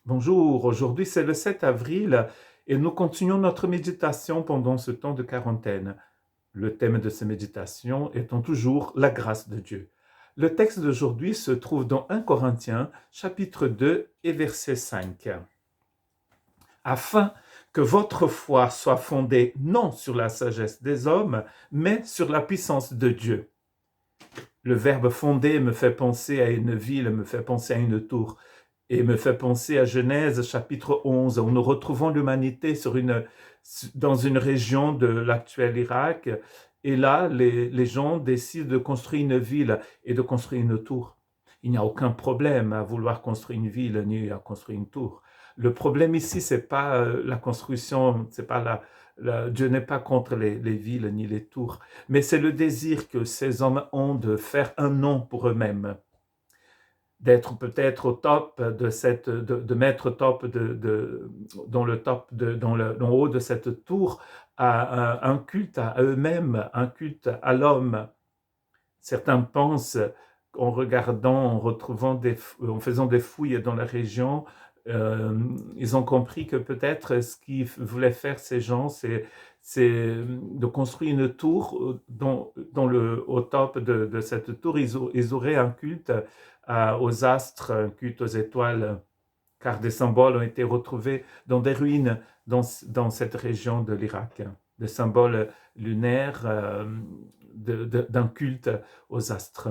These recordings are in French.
Bonjour, aujourd'hui c'est le 7 avril et nous continuons notre méditation pendant ce temps de quarantaine. Le thème de ces méditations étant toujours la grâce de Dieu. Le texte d'aujourd'hui se trouve dans 1 Corinthiens, chapitre 2 et verset 5. Afin que votre foi soit fondée non sur la sagesse des hommes, mais sur la puissance de Dieu. Le verbe fonder me fait penser à une ville, me fait penser à une tour. Et me fait penser à Genèse chapitre 11, où nous retrouvons l'humanité dans une région de l'actuel Irak. Et là, les gens décident de construire une ville et de construire une tour. Il n'y a aucun problème à vouloir construire une ville ni à construire une tour. Le problème ici, c'est pas la construction, c'est pas Dieu n'est pas contre les villes ni les tours, mais c'est le désir que ces hommes ont de faire un nom pour eux-mêmes, d'être peut-être au top de mettre top dans le haut de cette tour à un culte à eux-mêmes, un culte à l'homme. Certains pensent, en regardant, en faisant des fouilles dans la région, ils ont compris que peut-être ce qu'ils voulaient faire ces gens, c'est de construire une tour au top de cette tour, ils auraient un culte aux astres, un culte aux étoiles, car des symboles ont été retrouvés dans des ruines dans cette région de l'Irak, des symboles lunaires d'un culte aux astres.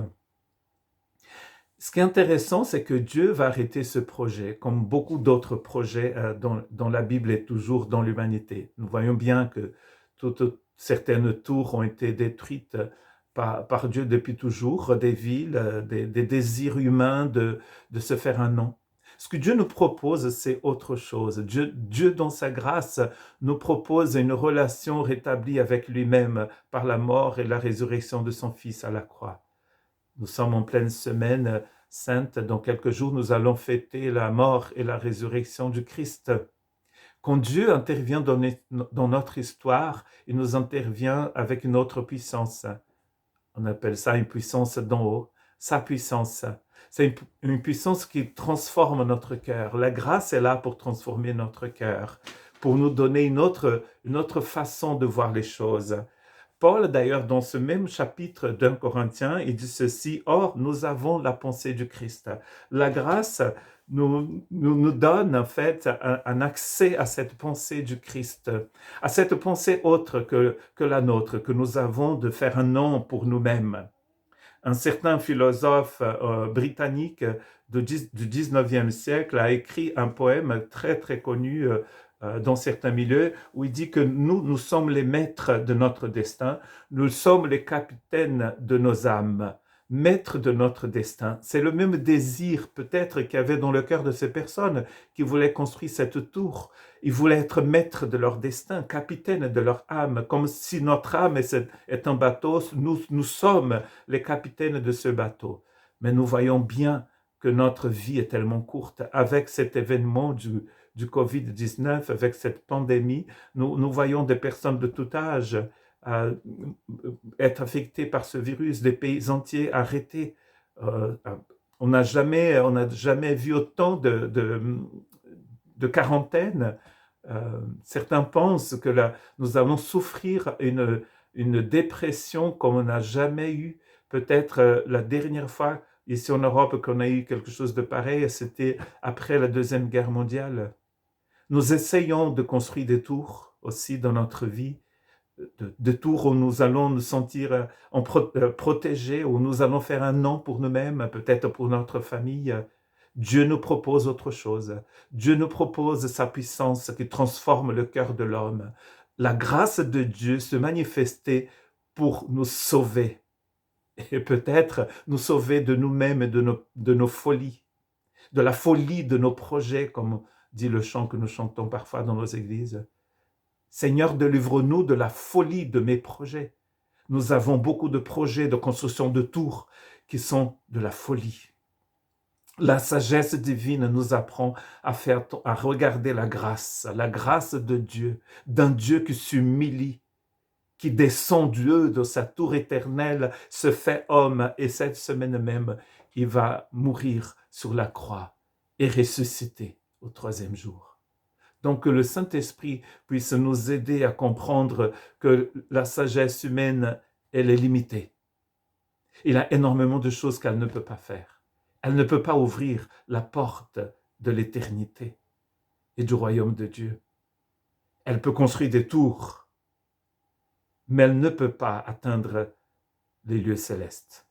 Ce qui est intéressant, c'est que Dieu va arrêter ce projet, comme beaucoup d'autres projets dans la Bible et toujours dans l'humanité. Nous voyons bien que certaines tours ont été détruites par Dieu depuis toujours, des villes, des désirs humains de se faire un nom. Ce que Dieu nous propose, c'est autre chose. Dieu, dans sa grâce, nous propose une relation rétablie avec lui-même par la mort et la résurrection de son Fils à la croix. Nous sommes en pleine semaine sainte. Dans quelques jours, nous allons fêter la mort et la résurrection du Christ. Quand Dieu intervient dans notre histoire, il nous intervient avec une autre puissance. On appelle ça une puissance d'en haut, sa puissance. C'est une puissance qui transforme notre cœur. La grâce est là pour transformer notre cœur, pour nous donner une autre façon de voir les choses. Paul, d'ailleurs, dans ce même chapitre d'1 Corinthiens, il dit ceci: « Or, nous avons la pensée du Christ. » La grâce nous donne en fait un accès à cette pensée du Christ, à cette pensée autre que la nôtre, que nous avons de faire un nom pour nous-mêmes. Un certain philosophe britannique du 19e siècle a écrit un poème très très connu dans certains milieux, où il dit que nous sommes les maîtres de notre destin, nous sommes les capitaines de nos âmes, maîtres de notre destin. C'est le même désir peut-être qu'il y avait dans le cœur de ces personnes qui voulaient construire cette tour. Ils voulaient être maîtres de leur destin, capitaines de leur âme, comme si notre âme est un bateau, nous sommes les capitaines de ce bateau. Mais nous voyons bien que notre vie est tellement courte. Avec cet événement du Covid-19, avec cette pandémie, nous voyons des personnes de tout âge être affectées par ce virus, des pays entiers arrêtés. On n'a jamais vu autant de quarantaine. Certains pensent que nous allons souffrir une dépression comme on n'a jamais eu. Peut-être la dernière fois ici en Europe qu'on a eu quelque chose de pareil, c'était après la Deuxième Guerre mondiale. Nous essayons de construire des tours aussi dans notre vie, de tours où nous allons nous sentir protégés, où nous allons faire un nom pour nous-mêmes, peut-être pour notre famille. Dieu nous propose autre chose. Dieu nous propose sa puissance qui transforme le cœur de l'homme. La grâce de Dieu se manifestait pour nous sauver, et peut-être nous sauver de nous-mêmes et de nos folies, de la folie de nos projets, comme dit le chant que nous chantons parfois dans nos églises. Seigneur, délivre-nous de la folie de mes projets. Nous avons beaucoup de projets de construction de tours qui sont de la folie. La sagesse divine nous apprend à regarder la grâce de Dieu, d'un Dieu qui s'humilie, qui descend Dieu de sa tour éternelle, se fait homme, et cette semaine même, il va mourir sur la croix et ressusciter. au troisième jour. Donc que le Saint-Esprit puisse nous aider à comprendre que la sagesse humaine, elle est limitée. Il a énormément de choses qu'elle ne peut pas faire. Elle ne peut pas ouvrir la porte de l'éternité et du royaume de Dieu. Elle peut construire des tours, mais elle ne peut pas atteindre les lieux célestes.